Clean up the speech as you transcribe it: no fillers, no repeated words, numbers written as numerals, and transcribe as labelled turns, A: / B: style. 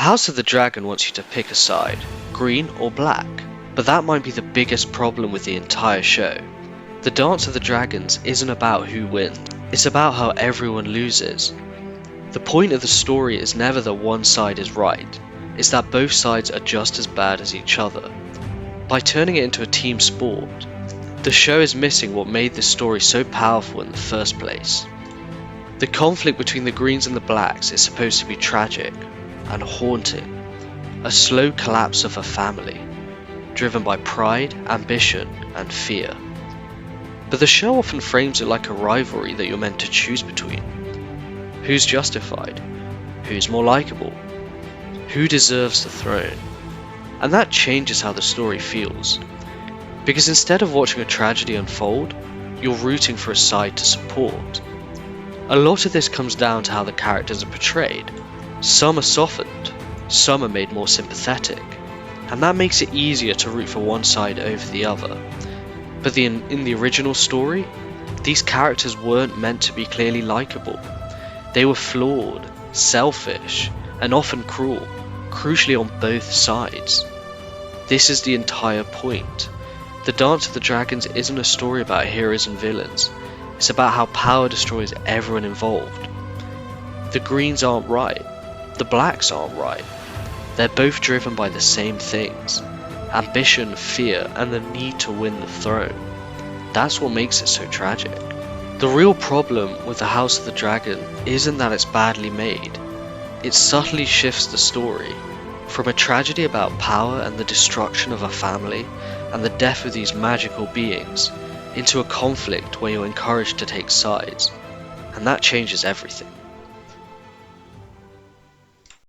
A: House of the Dragon wants you to pick a side, green or black, but that might be the biggest problem with the entire show. The Dance of the Dragons isn't about who wins, it's about how everyone loses. The point of the story is never that one side is right, it's that both sides are just as bad as each other. By turning it into a team sport, the show is missing what made this story so powerful in the first place. The conflict between the Greens and the Blacks is supposed to be tragic and haunting, a slow collapse of a family, driven by pride, ambition, and fear. But the show often frames it like a rivalry that you're meant to choose between. Who's justified? Who's more likable? Who deserves the throne? And that changes how the story feels. Because instead of watching a tragedy unfold, you're rooting for a side to support. A lot of this comes down to how the characters are portrayed. Some are softened, some are made more sympathetic, and that makes it easier to root for one side over the other. But in the original story, these characters weren't meant to be clearly likable. They were flawed, selfish, and often cruel, crucially on both sides. This is the entire point. The Dance of the Dragons isn't a story about heroes and villains, it's about how power destroys everyone involved. The Greens aren't right, the Blacks aren't right. They're both driven by the same things: ambition, fear, and the need to win the throne. That's what makes it so tragic. The real problem with the House of the Dragon isn't that it's badly made. It subtly shifts the story from a tragedy about power and the destruction of a family and the death of these magical beings into a conflict where you're encouraged to take sides, and that changes everything.